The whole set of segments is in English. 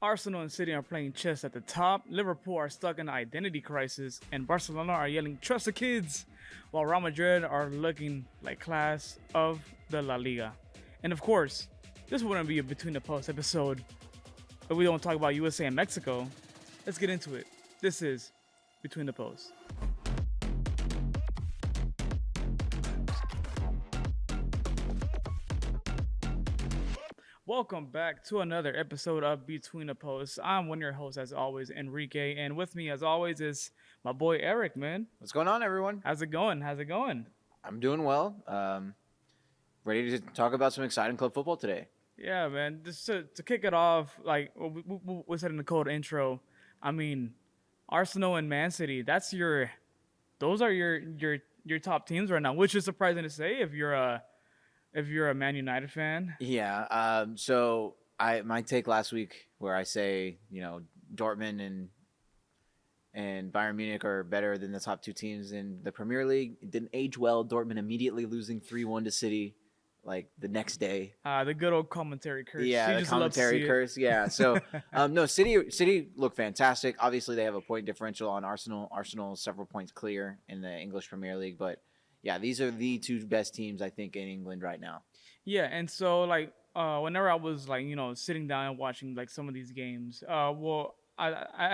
Arsenal and City are playing chess at the top, Liverpool are stuck in an identity crisis, and Barcelona are yelling, "Trust the kids!" while Real Madrid are looking like class of the La Liga. And of course, this wouldn't be a Between the Posts episode if we don't talk about USA and Mexico. Let's get into it. This is Between the Posts. Welcome back to another episode of Between the Posts. I'm one of your hosts, as always, Enrique, and with me, as always, is my boy Eric. Man, What's going on, everyone? how's it going? How's it going? I'm doing well. Ready to talk about some exciting club football today. Yeah, man. Just to kick it off, like we said in the cold intro. I mean, Arsenal and Man City. Those are your top teams right now, which is surprising to say if you're a Man United fan. Yeah. So my take last week where I say Dortmund and Bayern Munich are better than the top two teams in the Premier League. It didn't age well. Dortmund immediately losing 3-1 to City like the next day. The good old commentary curse. Yeah, the commentary curse. Yeah. So no, City look fantastic. Obviously, they have a point differential on Arsenal. Arsenal is several points clear in the English Premier League, but yeah, these are the two best teams I think in England right now. Yeah, and so whenever I was sitting down and watching like some of these games, I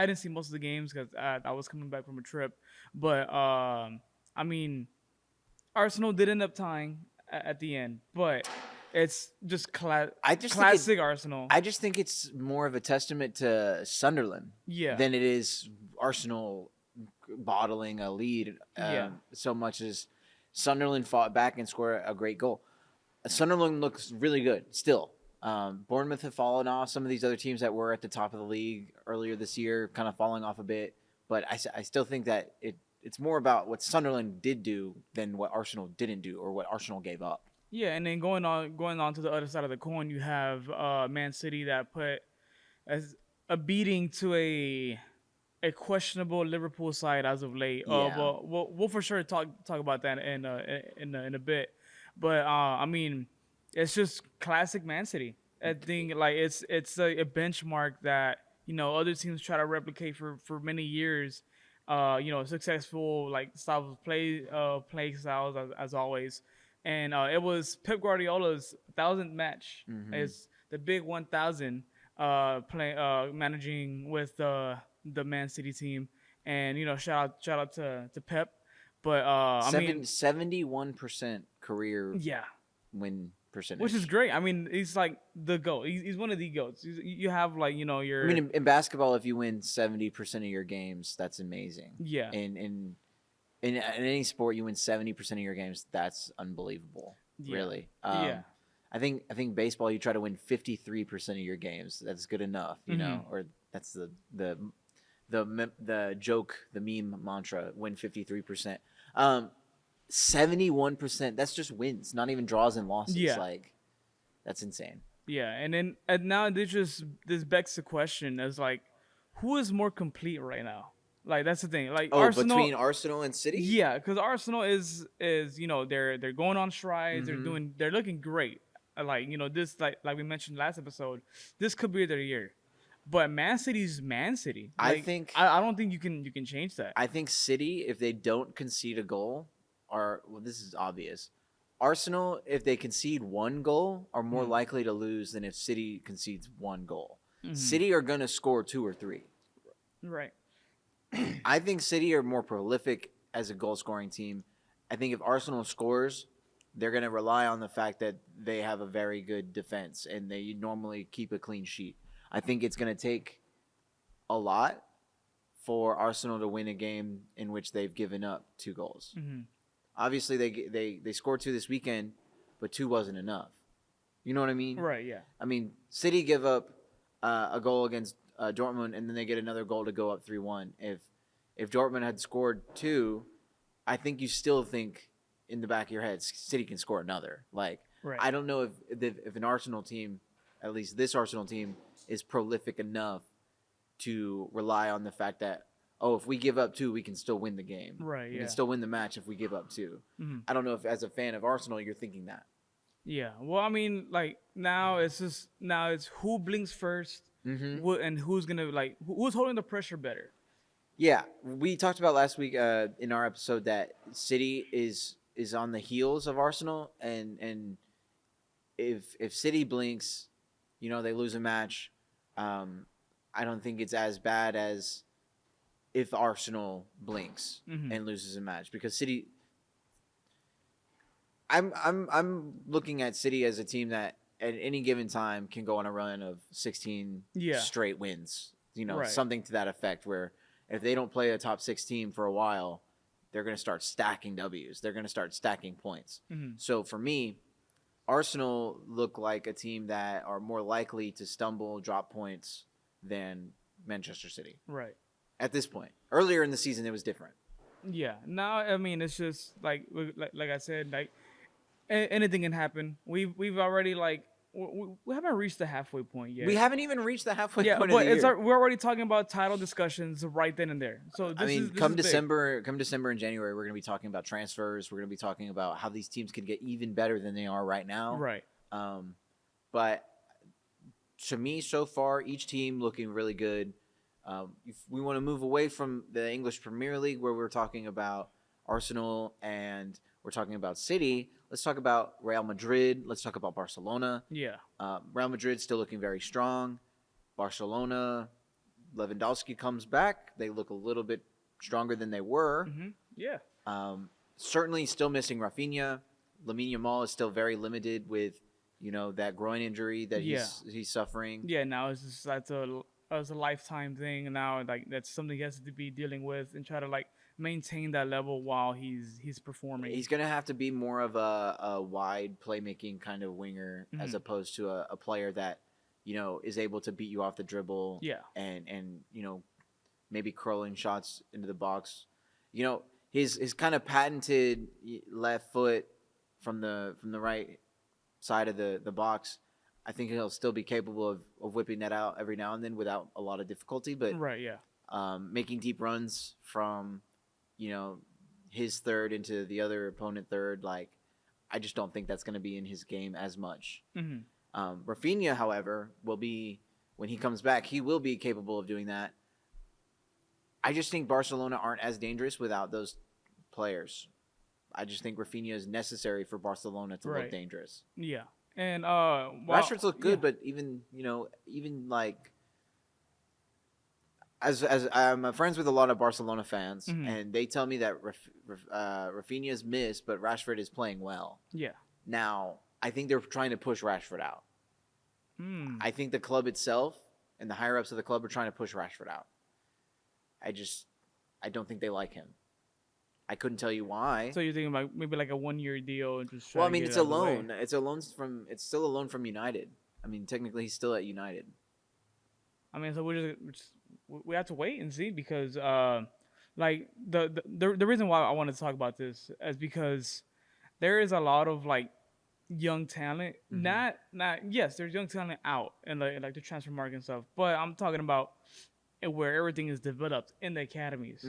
didn't see most of the games because I was coming back from a trip, but I mean, Arsenal did end up tying at the end, but it's just classic Arsenal. I just think it's more of a testament to Sunderland than it is Arsenal bottling a lead so much as Sunderland fought back and scored a great goal. Sunderland looks really good still. Bournemouth have fallen off. Some of these other teams that were at the top of the league earlier this year kind of falling off a bit. But I still think that it's more about what Sunderland did do than what Arsenal didn't do or what Arsenal gave up. Yeah, and then going on to the other side of the coin, you have Man City that put as a beating to a questionable Liverpool side as of late. Yeah. We'll for sure talk about that in a bit. But I mean, it's just classic Man City. I think it's a benchmark that other teams try to replicate for many years. Successful style of play styles as always. And it was Pep Guardiola's 1,000th match. Is the big 1,000 managing with the Man City team, and shout out to Pep. But 71% career win percentage, which is great. I mean, he's like the GOAT. He's one of the GOATs. You have your. I mean, in basketball, if you win 70% of your games, that's amazing. Yeah. In any sport, you win 70% of your games. That's unbelievable. Yeah. Really. Yeah. I think baseball, you try to win 53% of your games. That's good enough, or that's the joke, the meme mantra, win 53%. 71%, that's just wins, not even draws and losses. Yeah. That's insane. Yeah, and now this begs the question as who is more complete right now? That's the thing. Arsenal, between Arsenal and City? Yeah, because Arsenal is they're going on strides. They're looking great. This like we mentioned last episode, this could be their year. But Man City's Man City. I don't think you can change that. I think City, if they don't concede a goal, this is obvious. Arsenal, if they concede one goal, are more likely to lose than if City concedes one goal. City are going to score 2 or 3. Right. I think City are more prolific as a goal-scoring team. I think if Arsenal scores, they're going to rely on the fact that they have a very good defense and they normally keep a clean sheet. I think it's going to take a lot for Arsenal to win a game in which they've given up 2 goals. Obviously, they scored 2 this weekend, but 2 wasn't enough. You know what I mean? Right, yeah. I mean, City give up a goal against Dortmund, and then they get another goal to go up 3-1. If Dortmund had scored 2, I think you still think in the back of your head, City can score another. Right. I don't know if an Arsenal team, at least this Arsenal team, is prolific enough to rely on the fact that, if we give up 2, we can still win the game. Right, We can still win the match if we give up 2. I don't know if, as a fan of Arsenal, you're thinking that. Yeah. Well, I mean, now it's who blinks first and who's gonna who's holding the pressure better. Yeah, we talked about last week in our episode that City is on the heels of Arsenal, and if City blinks, they lose a match. I don't think it's as bad as if Arsenal blinks and loses a match, because City. I'm looking at City as a team that at any given time can go on a run of 16 straight wins. Something to that effect, where if they don't play a top 6 team for a while, they're going to start stacking W's. They're going to start stacking points. So for me, Arsenal look like a team that are more likely to stumble, drop points than Manchester City. Right. At this point. Earlier in the season, it was different. Yeah. Now, I mean, it's just like I said, like anything can happen. We've already we haven't reached the halfway point yet. We haven't even reached the halfway point. But we're already talking about title discussions right then and there. So come December and January, we're going to be talking about transfers. We're going to be talking about how these teams could get even better than they are right now. Right. But to me, so far, each team looking really good. If we want to move away from the English Premier League, where we're talking about Arsenal and we're talking about City, let's talk about Real Madrid. Let's talk about Barcelona. Yeah. Real Madrid still looking very strong. Barcelona, Lewandowski comes back. They look a little bit stronger than they were. Yeah. Certainly still missing Rafinha. Lamine Yamal is still very limited with, that groin injury that he's suffering. Yeah, now it's just that's a lifetime thing, and now that's something he has to be dealing with and try to maintain that level while he's performing. He's gonna have to be more of a wide playmaking kind of winger as opposed to a player that is able to beat you off the dribble. Yeah, and maybe curling shots into the box. His kind of patented left foot from the right side of the box. I think he'll still be capable of whipping that out every now and then without a lot of difficulty. But right, yeah, making deep runs from his third into the other opponent third, I just don't think that's going to be in his game as much. Rafinha, however, will be, when he comes back, he will be capable of doing that. I just think Barcelona aren't as dangerous without those players. I just think Rafinha is necessary for Barcelona to look dangerous. Yeah. And Rashford's look good, but even as I'm friends with a lot of Barcelona fans, and they tell me that Rafinha's missed, but Rashford is playing well. Yeah. Now, I think they're trying to push Rashford out. I think the club itself and the higher ups of the club are trying to push Rashford out. I don't think they like him. I couldn't tell you why. So you're thinking about maybe a 1-year deal and just. Well, I mean, it's a loan. It's still a loan from United. I mean, technically, he's still at United. I mean, so we have to wait and see, because the reason why I wanted to talk about this is because there is a lot of young talent. Not yes, there's young talent out and the transfer market and stuff, but I'm talking about where everything is developed in the academies.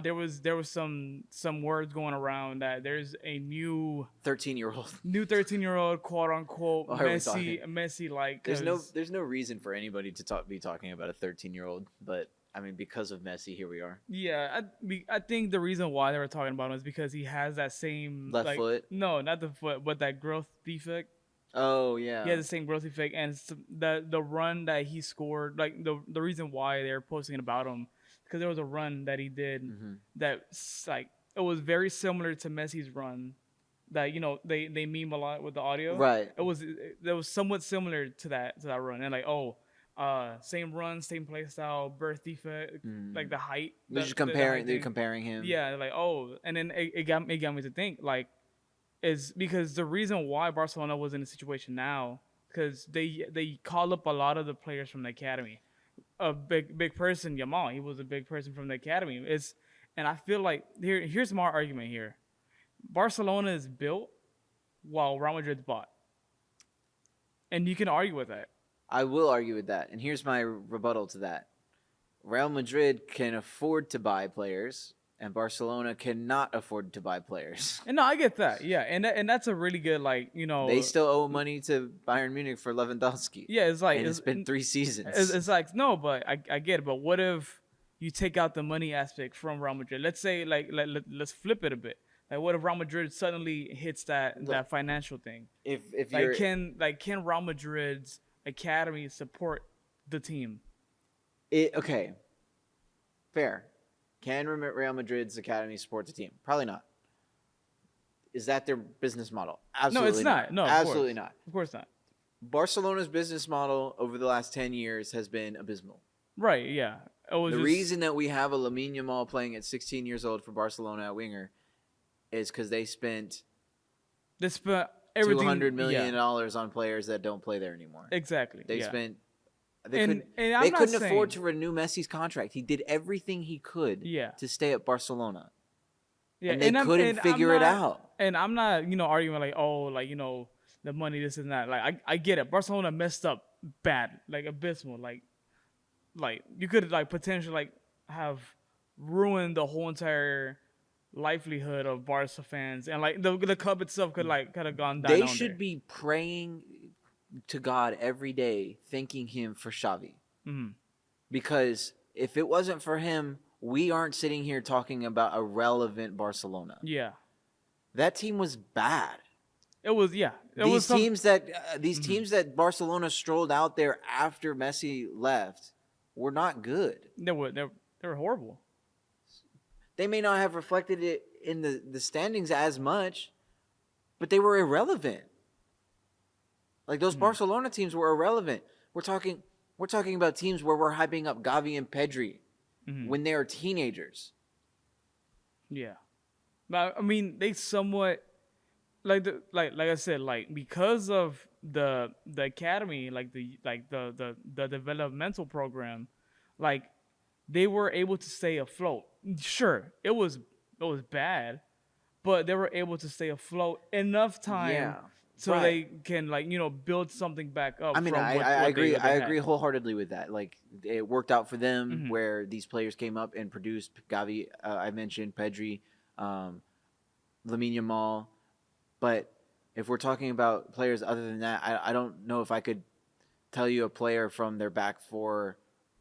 There was some words going around that there's a new 13-year-old quote unquote Messi There's no reason for anybody to be talking about a 13-year-old, but I mean, because of Messi, here we are. Yeah, I think the reason why they were talking about him is because he has that same left foot. No, not the foot, but that growth defect. Oh yeah, he has the same growth effect, and the run that he scored, the reason why they're posting about him, because there was a run that he did that it was very similar to Messi's run, that they meme a lot with the audio. Right. It was somewhat similar to that run, and same run, same play style, birth defect, the height. They're just comparing him. Yeah, and then it got me to think is because the reason why Barcelona was in a situation now, because they call up a lot of the players from the academy. A big person, Yamal, he was a big person from the academy. And I feel like here's my argument here. Barcelona is built while Real Madrid's bought. And you can argue with that. I will argue with that. And here's my rebuttal to that. Real Madrid can afford to buy players And Barcelona cannot afford to buy players. And no, I get that. Yeah, and that's a really good They still owe money to Bayern Munich for Lewandowski. Yeah, it's like it's been 3 seasons. It's like no, but I get it. But what if you take out the money aspect from Real Madrid? Let's say let's flip it a bit. Like what if Real Madrid suddenly hits that financial thing? If can Real Madrid's academy support the team? Okay, fair. Can Real Madrid's academy support the team? Probably not. Is that their business model? Absolutely no, it's not. No, absolutely not. Of course not. Barcelona's business model over the last 10 years has been abysmal. Right, yeah. The reason that we have a Lamine Yamal playing at 16 years old for Barcelona at winger is because they spent everything, $200 million on players that don't play there anymore. Exactly. They spent... They couldn't afford to renew Messi's contract. He did everything he could to stay at Barcelona. Yeah, and they couldn't figure it out. And I'm not, arguing the money, this and that. Like I get it. Barcelona messed up bad, like abysmal. Like you could potentially have ruined the whole entire livelihood of Barca fans, and the club itself could have gone down. They should be praying to God every day, thanking him for Xavi. Mm-hmm. Because if it wasn't for him, we aren't sitting here talking about a relevant Barcelona. Yeah. That team was bad. It was, yeah. These teams that Barcelona strolled out there after Messi left were not good. They were horrible. They may not have reflected it in the standings as much, but they were irrelevant. Like those Barcelona teams were irrelevant. We're talking about teams where we're hyping up Gavi and Pedri when they are teenagers. Yeah, but I mean they somewhat like I said, because of the academy, the developmental program, they were able to stay afloat. Sure, it was bad, but they were able to stay afloat enough time. Yeah. So they can build something back up. I mean, I agree. I agree wholeheartly with that. Like it worked out for them where these players came up and produced. Gavi, I mentioned Pedri, Lamine Yamal, but if we're talking about players other than that, I don't know if I could tell you a player from their back four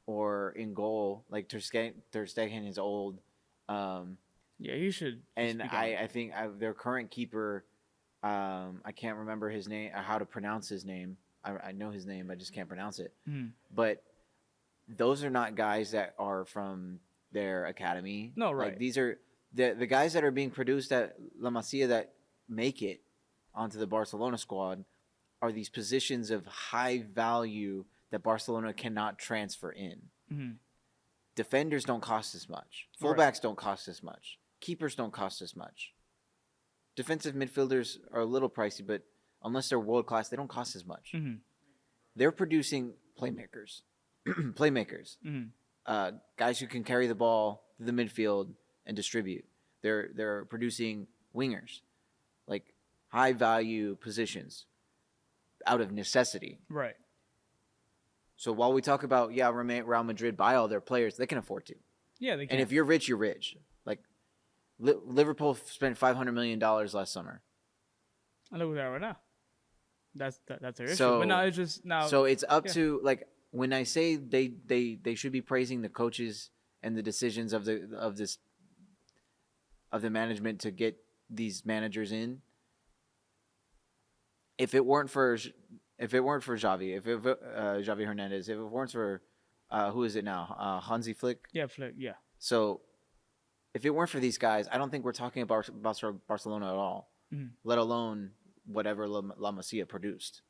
or in goal. Like Ter Stegen is old. Yeah, he should. And I think their current keeper. I can't remember his name or how to pronounce his name. I know his name, I just can't pronounce it. But those are not guys that are from their academy. No, right. Like these are the guys that are being produced at La Masia that make it onto the Barcelona squad are these positions of high value that Barcelona cannot transfer in. Defenders don't cost as much. Fullbacks don't cost as much. Keepers don't cost as much. Defensive midfielders are a little pricey, but unless they're world class, they don't cost as much. They're producing playmakers, guys who can carry the ball to the midfield and distribute. They're producing wingers, like high value positions, out of necessity. Right. So while we talk about Real Madrid buy all their players, they can afford to. Yeah, they can. And if you're rich, you're rich. Like. Liverpool spent $500 million last summer. I look at that right now. That's their issue. So, but now it's just now. So it's up to when I say they should be praising the coaches and the decisions of the management to get these managers in. If it weren't for Xavi, Xavi Hernandez, if it weren't for who is it now? Hansi Flick. Yeah, Flick. Yeah. So. If it weren't for these guys, I don't think we're talking about Barcelona at all, let alone whatever La Masia produced.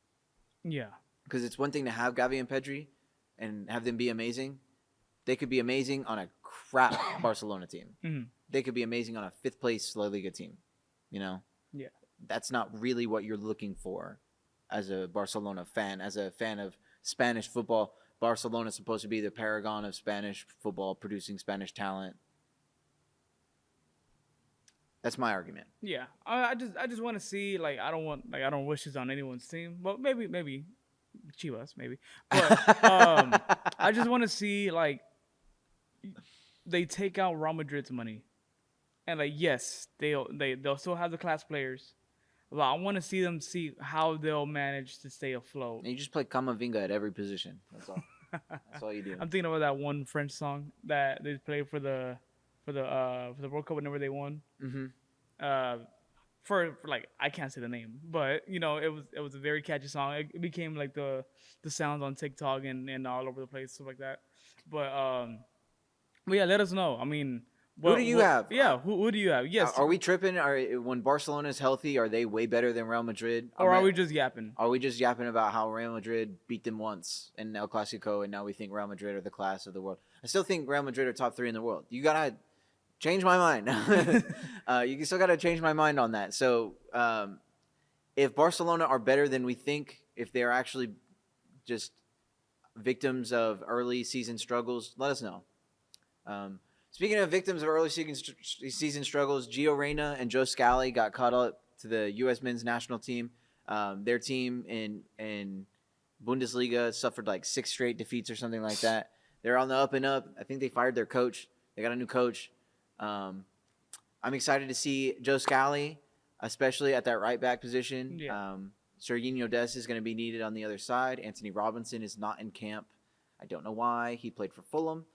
Yeah. Because it's one thing to have Gavi and Pedri and have them be amazing. They could be amazing on a crap Barcelona team. They could be amazing on a 5th place La Liga team. Yeah. That's not really what you're looking for as a Barcelona fan, as a fan of Spanish football. Barcelona is supposed to be the paragon of Spanish football, producing Spanish talent. That's my argument. Yeah, I just want to see I don't wish this on anyone's team. Well, maybe Chivas, maybe. But I just want to see they take out Real Madrid's money and like yes, they'll still have the class players, but I want to see how they'll manage to stay afloat. And you just play Kamavinga at every position. That's all. That's all you do. I'm thinking about that one French song that they played for the World Cup whenever they won. Mm-hmm. For like I can't say the name, but you know it was a very catchy song. It became like the sounds on TikTok and all over the place, stuff like that. But yeah, let us know. I mean, who do you have? Yeah, who do you have? Yes. Are we tripping? When Barcelona is healthy, are they way better than Real Madrid? Or are we just yapping? Are we just yapping about how Real Madrid beat them once in El Clasico, and now we think Real Madrid are the class of the world? I still think Real Madrid are top 3 in the world. You gotta change my mind. You still gotta change my mind on that. So, if Barcelona are better than we think, if they're actually just victims of early season struggles, let us know. Speaking of victims of early season struggles, Gio Reyna and Joe Scally got caught up to the U.S. men's national team. Their team in Bundesliga suffered like 6 straight defeats or something like that. They're on the up and up. I think they fired their coach. They got a new coach. I'm excited to see Joe Scally, especially at that right back position. Yeah. Serginho Dest is going to be needed on the other side. Anthony Robinson is not in camp. I don't know why. He played for Fulham.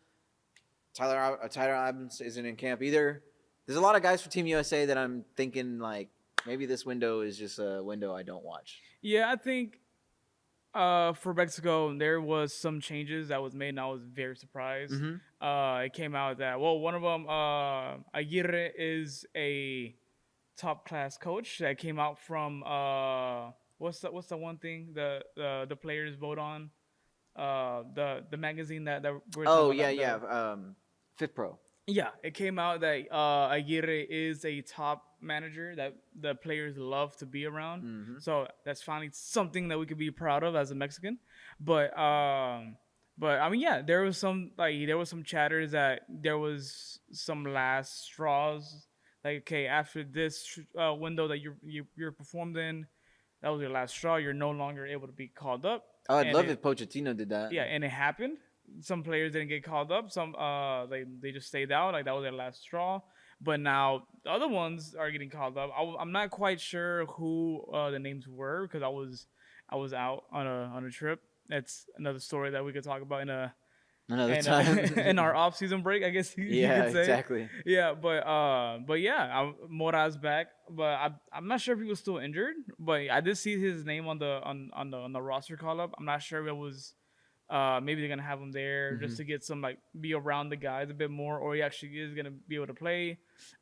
Tyler Adams isn't in camp either. There's a lot of guys for Team USA that I'm thinking like maybe this window is just a window I don't watch. Yeah, I think for Mexico there was some changes that was made, and I was very surprised. Mm-hmm. It came out that one of them, Aguirre, is a top class coach that came out from what's the one thing the players vote on, the magazine that we're talking about. Fifth Pro. Yeah, it came out that Aguirre is a top manager that the players love to be around. Mm-hmm. So that's finally something that we could be proud of as a Mexican. But I mean, yeah, there was some chatters that there was some last straws. Like, okay, after this window that you're performed in, that was your last straw. You're no longer able to be called up. Oh, I'd love if Pochettino did that. Yeah, and it happened. Some players didn't get called up. Some they just stayed out. Like that was their last straw. But now the other ones are getting called up. I'm not quite sure who the names were because I was out on a trip. That's another story that we could talk about another time in our off season break, I guess. You could say. Exactly. Yeah, but yeah, Mora's back, but I'm not sure if he was still injured. But I did see his name on the roster call up. I'm not sure if it was. Maybe they're gonna have him there just to get some be around the guys a bit more, or he actually is gonna be able to play.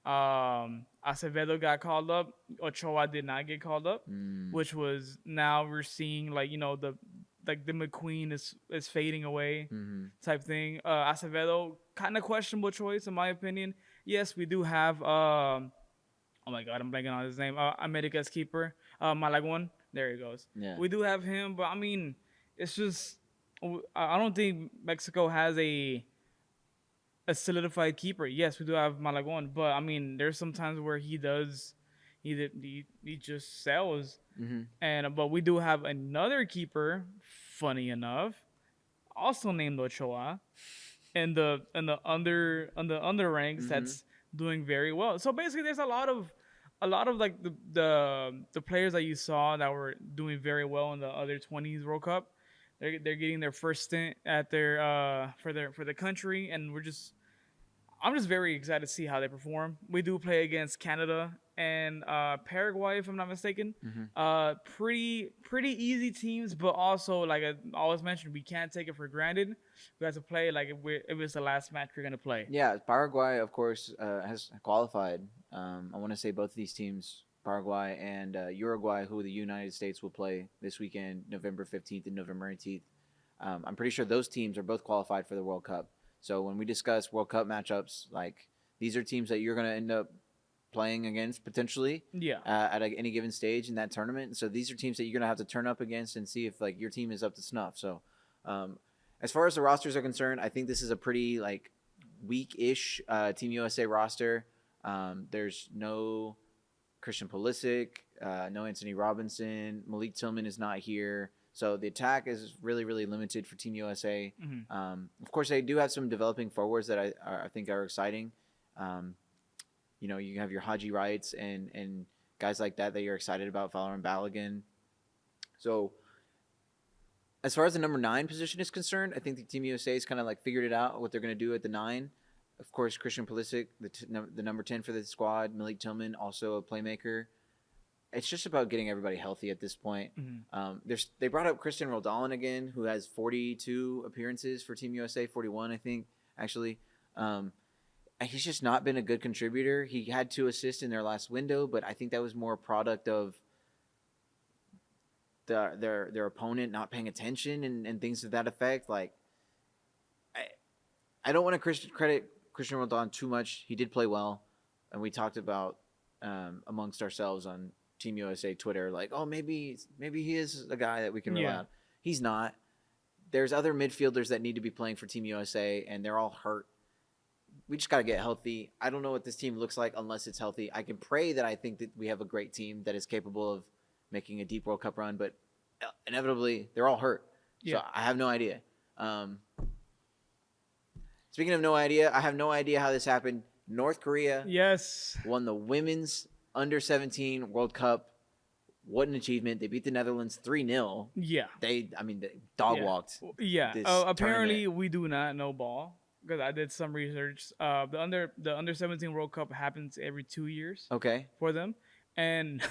Acevedo got called up. Ochoa did not get called up, which was now we're seeing the McQueen is fading away type thing. Acevedo kind of questionable choice in my opinion. Yes, we do have oh my god, I'm blanking on his name. America's keeper, Malagón. There he goes. Yeah. We do have him, but I mean, it's just. I don't think Mexico has a solidified keeper. Yes, we do have Malagón, but I mean, there's some times where he just sells, but we do have another keeper. Funny enough, also named Ochoa, in the under ranks that's doing very well. So basically, there's a lot of like the players that you saw that were doing very well in the other 20s World Cup. They're getting their first stint at their for the country, and I'm just very excited to see how they perform. We do play against Canada and Paraguay, if I'm not mistaken. Pretty easy teams, but also like I always mentioned, we can't take it for granted. We have to play like if it's the last match we're gonna play. Yeah, Paraguay, of course, has qualified. I want to say both of these teams. Paraguay and Uruguay, who the United States will play this weekend, November 15th and November 18th. I'm pretty sure those teams are both qualified for the World Cup. So when we discuss World Cup matchups, like these are teams that you're going to end up playing against potentially at any given stage in that tournament. So these are teams that you're going to have to turn up against and see if like your team is up to snuff. So as far as the rosters are concerned, I think this is a pretty like weak-ish Team USA roster. There's no Christian Pulisic, no Anthony Robinson, Malik Tillman is not here. So the attack is really, really limited for Team USA. Of course, they do have some developing forwards that I think are exciting. you have your Haji Wrights and guys like that you're excited about, Valorant Balogun. So as far as the number 9 position is concerned, I think the Team USA has kind of like figured it out what they're going to do at the 9. Of course, Christian Pulisic, the number 10 for the squad. Malik Tillman, also a playmaker. It's just about getting everybody healthy at this point. Mm-hmm. They brought up Christian Roldan again, who has 42 appearances for Team USA, 41, I think, actually. He's just not been a good contributor. He had 2 assists in their last window, but I think that was more a product of their opponent not paying attention and things to that effect. Like, I don't want to credit Christian Roldan too much. He did play well, and we talked about amongst ourselves on Team USA Twitter, like, oh, maybe he is a guy that we can rely on. He's not. There's other midfielders that need to be playing for Team USA, and they're all hurt. We just got to get healthy. I don't know what this team looks like unless it's healthy. I can pray that I think that we have a great team that is capable of making a deep World Cup run, but inevitably they're all hurt. So I have no idea. Speaking of no idea, I have no idea how this happened. North Korea won the women's under-17 World Cup. What an achievement. They beat the Netherlands 3-0. Yeah. They dog walked. Yeah. Apparently, we do not know ball because I did some research. The under-17 World Cup happens every 2 years. Okay. For them. And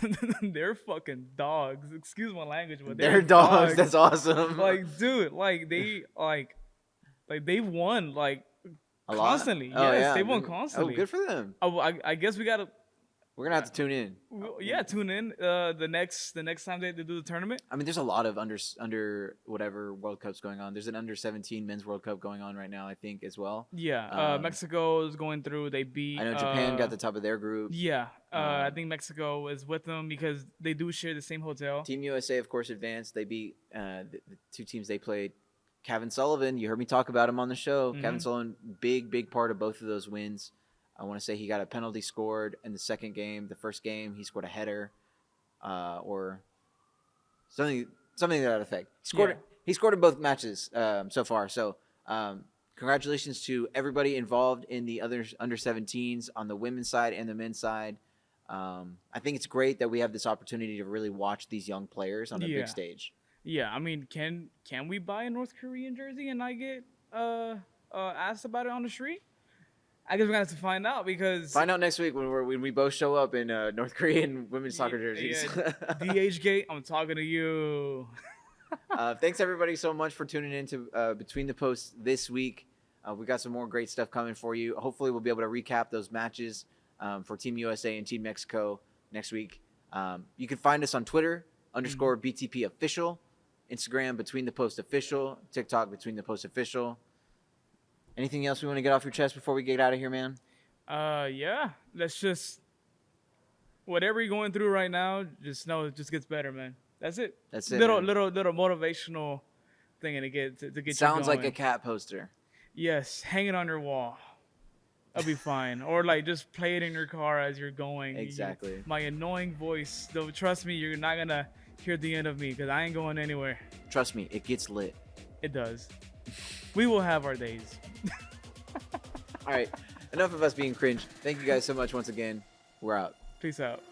they're fucking dogs. Excuse my language, but they're dogs. That's awesome. Like, dude, like they've won constantly. Yes, they've won constantly. Oh, good for them. I guess we're gonna have to tune in. Yeah, tune in. The next time they do the tournament. I mean, there's a lot of under whatever World Cups going on. There's an under-17 men's World Cup going on right now, I think, as well. Yeah, Mexico is going through. They beat. I know Japan got the top of their group. Yeah, I think Mexico is with them because they do share the same hotel. Team USA, of course, advanced. They beat the 2 teams they played. Kevin Sullivan, you heard me talk about him on the show. Mm-hmm. Kevin Sullivan, big part of both of those wins. I want to say he got a penalty scored in the second game. The first game, he scored a header, or something to that effect. He scored in both matches so far. So, congratulations to everybody involved in the other under-17s on the women's side and the men's side. I think it's great that we have this opportunity to really watch these young players on the big stage. Yeah, I mean, can we buy a North Korean jersey and not get asked about it on the street? I guess we're gonna have to find out find out next week when we both show up in North Korean women's soccer jerseys. DHgate, I'm talking to you. Thanks everybody so much for tuning in to Between the Posts this week. We got some more great stuff coming for you. Hopefully we'll be able to recap those matches for Team USA and Team Mexico next week. You can find us on Twitter _BTP official, Instagram Between the Post official, TikTok Between the Post official. Anything else we want to get off your chest before we get out of here, man? Yeah. Let's just whatever you're going through right now, just know it just gets better, man. That's it. Little motivational thing to get you going. Sounds like a cat poster. Yes, hang it on your wall. I'll be fine. Or just play it in your car as you're going. Exactly. My annoying voice. Though, trust me, you're not gonna hear the end of me because I ain't going anywhere. Trust me, it gets lit. It does. We will have our days. All right. Enough of us being cringe. Thank you guys so much once again. We're out. Peace out.